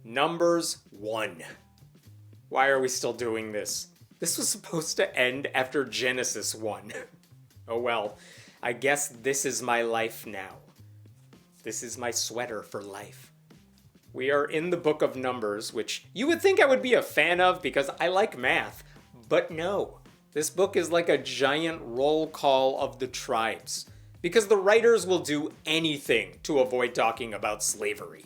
Numbers 1. Why are we still doing this? This was supposed to end after Genesis 1. Oh well, I guess this is my life now. This is my sweater for life. We are in the book of Numbers, which you would think I would be a fan of because I like math, but no. This book is like a giant roll call of the tribes, because the writers will do anything to avoid talking about slavery.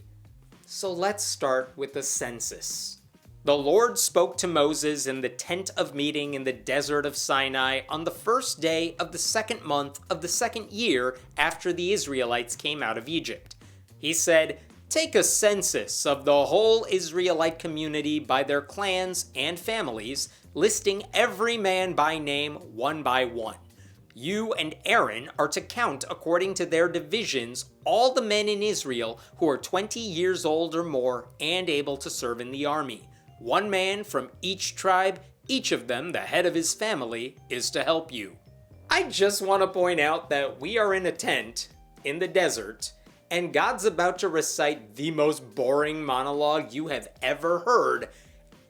So let's start with the census. The Lord spoke to Moses in the tent of meeting in the desert of Sinai on the first day of the second month of the second year after the Israelites came out of Egypt. He said, "Take a census of the whole Israelite community by their clans and families, listing every man by name one by one. You and Aaron are to count according to their divisions all the men in Israel who are 20 years old or more and able to serve in the army. One man from each tribe, each of them the head of his family, is to help you." I just want to point out that we are in a tent in the desert, and God's about to recite the most boring monologue you have ever heard,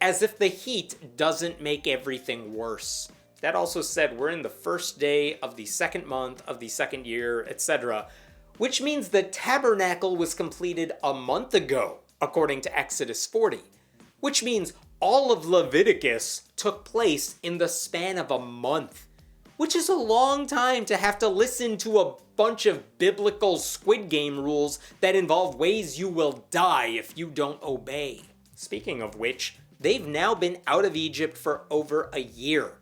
as if the heat doesn't make everything worse. That also said, we're in the first day of the second month of the second year, etc., which means the tabernacle was completed a month ago, according to Exodus 40, which means all of Leviticus took place in the span of a month, which is a long time to have to listen to a bunch of biblical Squid Game rules that involve ways you will die if you don't obey. Speaking of which, they've now been out of Egypt for over a year.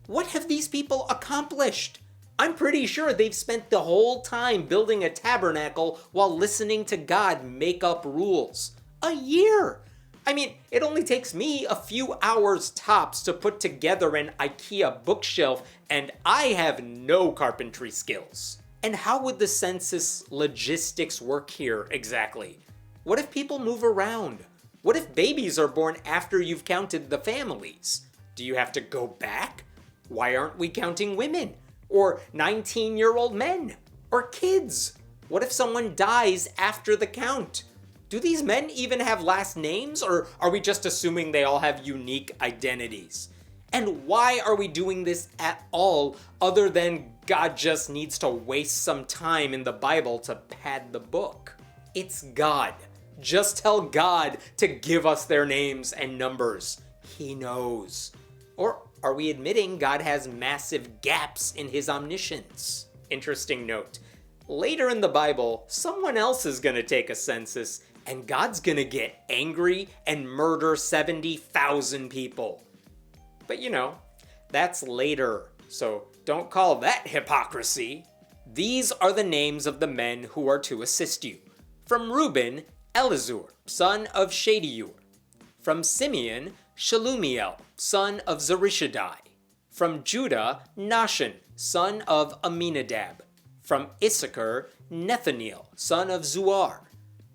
What have these people accomplished? I'm pretty sure they've spent the whole time building a tabernacle while listening to God make up rules. A year! I mean, it only takes me a few hours tops to put together an IKEA bookshelf, and I have no carpentry skills. And how would the census logistics work here exactly? What if people move around? What if babies are born after you've counted the families? Do you have to go back? Why aren't we counting women? Or 19-year-old men? Or kids? What if someone dies after the count? Do these men even have last names, or are we just assuming they all have unique identities? And why are we doing this at all, other than God just needs to waste some time in the Bible to pad the book? It's God. Just tell God to give us their names and numbers. He knows. Or are we admitting God has massive gaps in his omniscience? Interesting note. Later in the Bible, someone else is going to take a census, and God's going to get angry and murder 70,000 people. But you know, that's later, so don't call that hypocrisy. These are the names of the men who are to assist you. From Reuben, Elizur, son of Shadeur. From Simeon, Shelumiel, son of Zurishaddai. From Judah, Nahshon, son of Aminadab. From Issachar, Nethaneel, son of Zuar.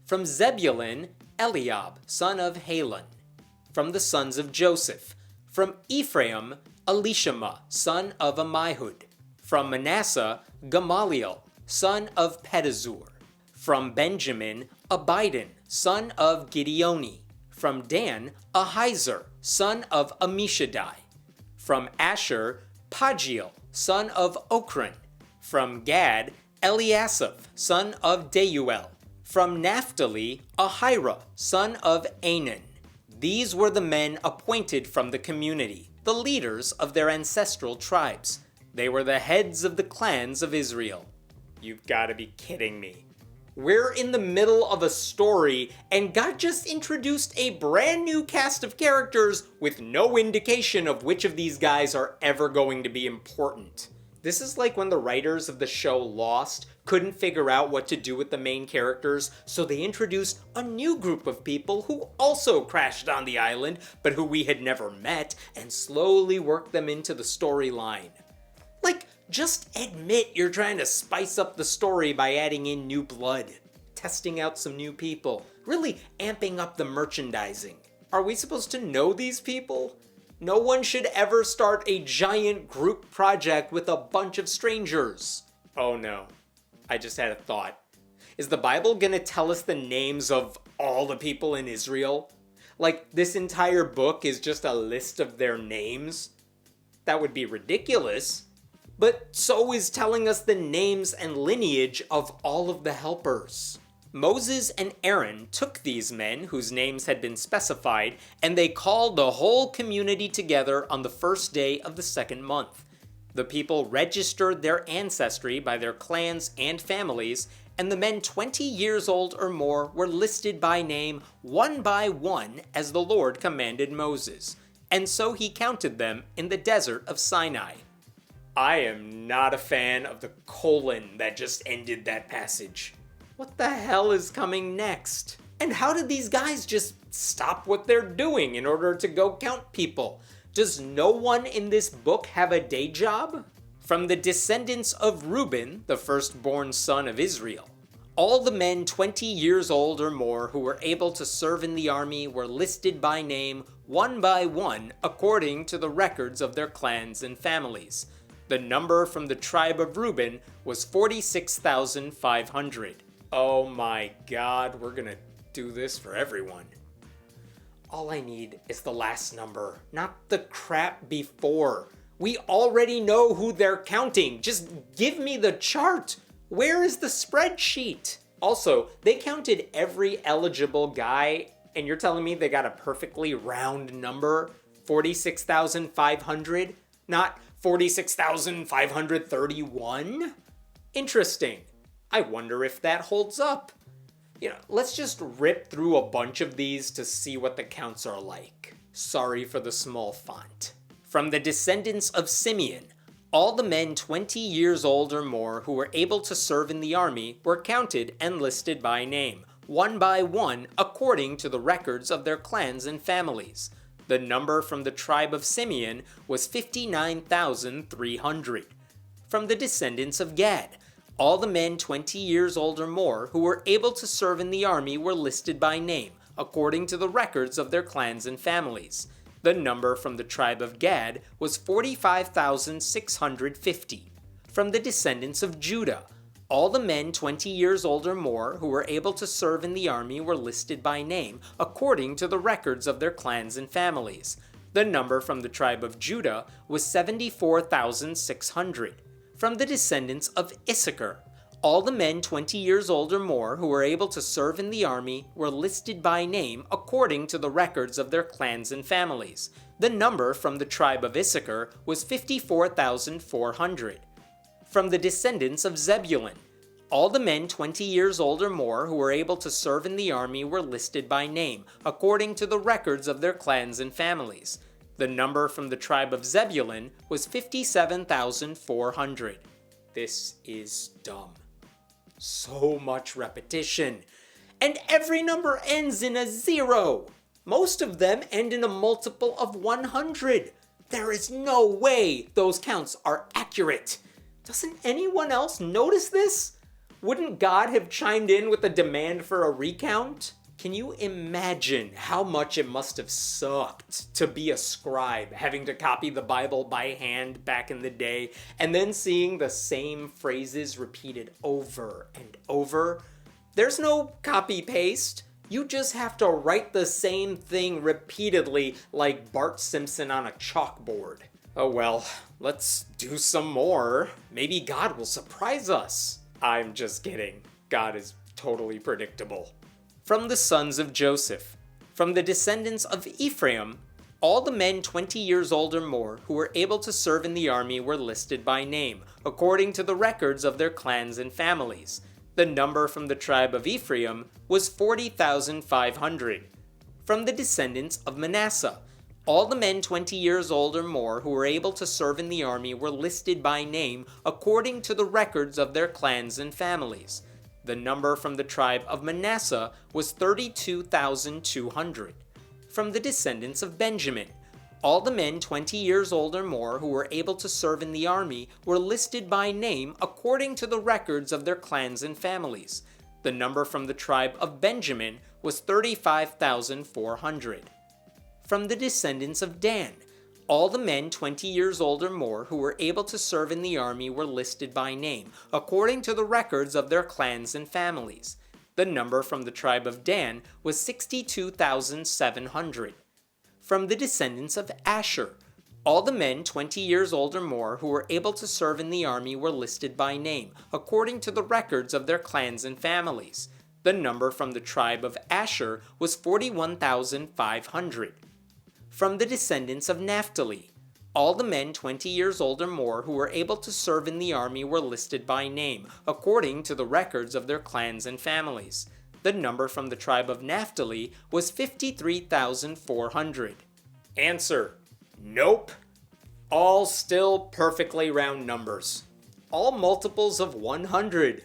From Zebulun, Eliab, son of Helon. From the sons of Joseph. From Ephraim, Elishama, son of Ammihud. From Manasseh, Gamaliel, son of Pedazur. From Benjamin, Abidan, son of Gideoni. From Dan, Ahizar, son of Ammishaddai. From Asher, Pagiel, son of Okran. From Gad, Eliasaph, son of Deuel. From Naphtali, Ahira, son of Anan. These were the men appointed from the community, the leaders of their ancestral tribes. They were the heads of the clans of Israel. You've got to be kidding me. We're in the middle of a story, and God just introduced a brand new cast of characters with no indication of which of these guys are ever going to be important. This is like when the writers of the show Lost couldn't figure out what to do with the main characters, so they introduced a new group of people who also crashed on the island, but who we had never met, and slowly worked them into the storyline. Like, just admit you're trying to spice up the story by adding in new blood, testing out some new people, really amping up the merchandising. Are we supposed to know these people? No one should ever start a giant group project with a bunch of strangers. Oh no, I just had a thought. Is the Bible gonna tell us the names of all the people in Israel? Like, this entire book is just a list of their names? That would be ridiculous. But so is telling us the names and lineage of all of the helpers. Moses and Aaron took these men whose names had been specified, and they called the whole community together on the first day of the second month. The people registered their ancestry by their clans and families, and the men 20 years old or more were listed by name one by one as the Lord commanded Moses. And so he counted them in the desert of Sinai. I am not a fan of the colon that just ended that passage. What the hell is coming next? And how did these guys just stop what they're doing in order to go count people? Does no one in this book have a day job? From the descendants of Reuben, the firstborn son of Israel, all the men 20 years old or more who were able to serve in the army were listed by name one by one according to the records of their clans and families. The number from the tribe of Reuben was 46,500. Oh my God, we're gonna do this for everyone. All I need is the last number, not the crap before. We already know who they're counting. Just give me the chart. Where is the spreadsheet? Also, they counted every eligible guy, and you're telling me they got a perfectly round number? 46,500? Not 46,531? Interesting. I wonder if that holds up. Let's just rip through a bunch of these to see what the counts are like. Sorry for the small font. From the descendants of Simeon, all the men 20 years old or more who were able to serve in the army were counted and listed by name, one by one, according to the records of their clans and families. The number from the tribe of Simeon was 59,300. From the descendants of Gad, all the men 20 years old or more who were able to serve in the army were listed by name, according to the records of their clans and families. The number from the tribe of Gad was 45,650. From the descendants of Judah, all the men 20 years old or more who were able to serve in the army were listed by name, according to the records of their clans and families. The number from the tribe of Judah was 74,600. From the descendants of Issachar, all the men 20 years old or more who were able to serve in the army were listed by name according to the records of their clans and families. The number from the tribe of Issachar was 54,400. From the descendants of Zebulun, all the men 20 years old or more who were able to serve in the army were listed by name according to the records of their clans and families. The number from the tribe of Zebulun was 57,400. This is dumb. So much repetition. And every number ends in a 0. Most of them end in a multiple of 100. There is no way those counts are accurate. Doesn't anyone else notice this? Wouldn't God have chimed in with a demand for a recount? Can you imagine how much it must have sucked to be a scribe, having to copy the Bible by hand back in the day, and then seeing the same phrases repeated over and over? There's no copy-paste. You just have to write the same thing repeatedly like Bart Simpson on a chalkboard. Oh well, let's do some more. Maybe God will surprise us. I'm just kidding. God is totally predictable. From the sons of Joseph, from the descendants of Ephraim, all the men 20 years old or more who were able to serve in the army were listed by name, according to the records of their clans and families. The number from the tribe of Ephraim was 40,500. From the descendants of Manasseh, all the men 20 years old or more who were able to serve in the army were listed by name, according to the records of their clans and families. The number from the tribe of Manasseh was 32,200. From the descendants of Benjamin, all the men 20 years old or more who were able to serve in the army were listed by name according to the records of their clans and families. The number from the tribe of Benjamin was 35,400. From the descendants of Dan, all the men 20 years old or more who were able to serve in the army were listed by name, according to the records of their clans and families. The number from the tribe of Dan was 62,700. From the descendants of Asher, all the men 20 years old or more who were able to serve in the army were listed by name, according to the records of their clans and families. The number from the tribe of Asher was 41,500. From the descendants of Naphtali, all the men 20 years old or more who were able to serve in the army were listed by name, according to the records of their clans and families. The number from the tribe of Naphtali was 53,400. Answer: nope. All still perfectly round numbers. All multiples of 100.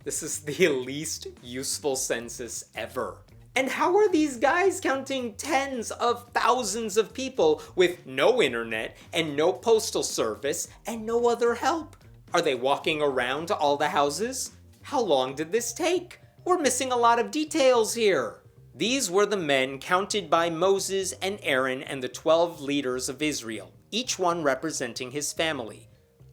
This is the least useful census ever. And how are these guys counting tens of thousands of people with no internet and no postal service and no other help? Are they walking around to all the houses? How long did this take? We're missing a lot of details here. These were the men counted by Moses and Aaron and the 12 leaders of Israel, each one representing his family.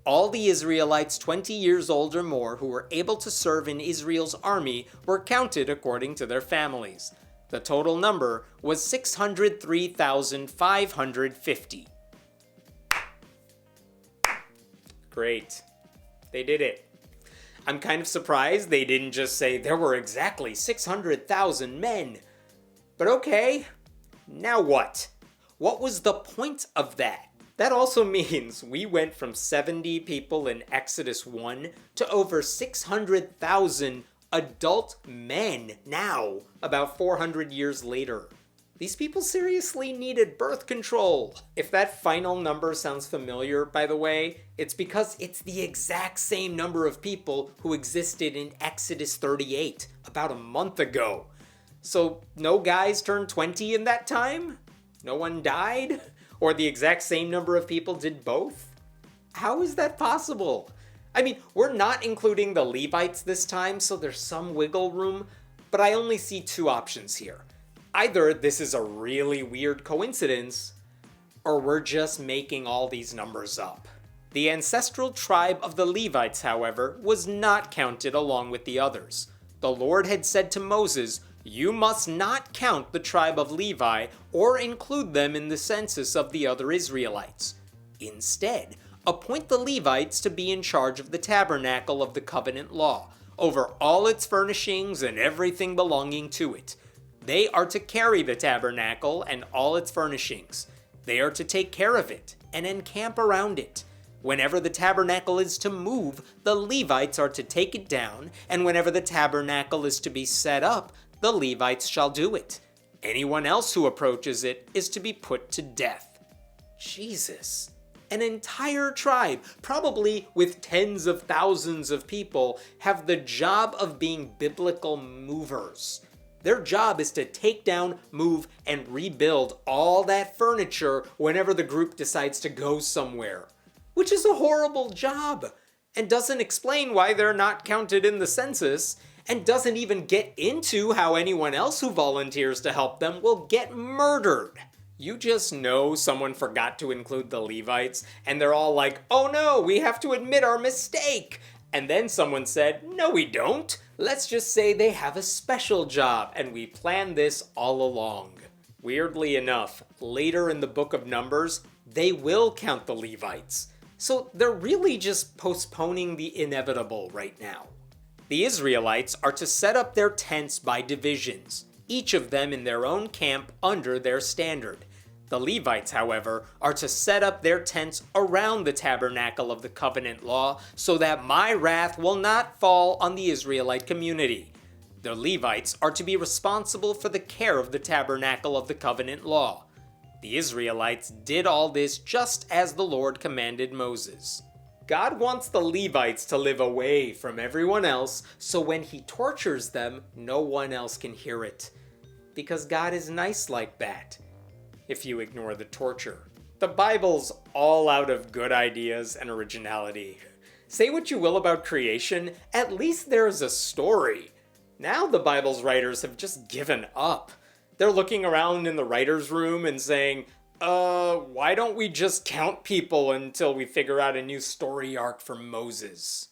All the Israelites 20 years old or more who were able to serve in Israel's army were counted according to their families. The total number was 603,550. Great. They did it. I'm kind of surprised they didn't just say there were exactly 600,000 men. But okay, now what? What was the point of that? That also means we went from 70 people in Exodus 1 to over 600,000 adult men now, about 400 years later. These people seriously needed birth control. If that final number sounds familiar, by the way, it's because it's the exact same number of people who existed in Exodus 38 about a month ago. So no guys turned 20 in that time? No one died? Or the exact same number of people did both? How is that possible? I mean, we're not including the Levites this time, so there's some wiggle room, but I only see two options here. Either this is a really weird coincidence, or we're just making all these numbers up. The ancestral tribe of the Levites, however, was not counted along with the others. The Lord had said to Moses, "You must not count the tribe of Levi or include them in the census of the other Israelites. Instead, appoint the Levites to be in charge of the tabernacle of the covenant law, over all its furnishings and everything belonging to it. They are to carry the tabernacle and all its furnishings. They are to take care of it and encamp around it. Whenever the tabernacle is to move, the Levites are to take it down, and whenever the tabernacle is to be set up, the Levites shall do it. Anyone else who approaches it is to be put to death." Jesus. An entire tribe, probably with tens of thousands of people, have the job of being biblical movers. Their job is to take down, move, and rebuild all that furniture whenever the group decides to go somewhere. Which is a horrible job, and doesn't explain why they're not counted in the census, and doesn't even get into how anyone else who volunteers to help them will get murdered. You just know someone forgot to include the Levites, and they're all like, "Oh no, we have to admit our mistake." And then someone said, "No, we don't. Let's just say they have a special job, and we planned this all along." Weirdly enough, later in the book of Numbers, they will count the Levites. So they're really just postponing the inevitable right now. The Israelites are to set up their tents by divisions, each of them in their own camp under their standard. The Levites, however, are to set up their tents around the tabernacle of the covenant law so that my wrath will not fall on the Israelite community. The Levites are to be responsible for the care of the tabernacle of the covenant law. The Israelites did all this just as the Lord commanded Moses. God wants the Levites to live away from everyone else, so when he tortures them, no one else can hear it. Because God is nice like that, if you ignore the torture. The Bible's all out of good ideas and originality. Say what you will about creation, at least there's a story. Now the Bible's writers have just given up. They're looking around in the writer's room and saying, why don't we just count people until we figure out a new story arc for Moses?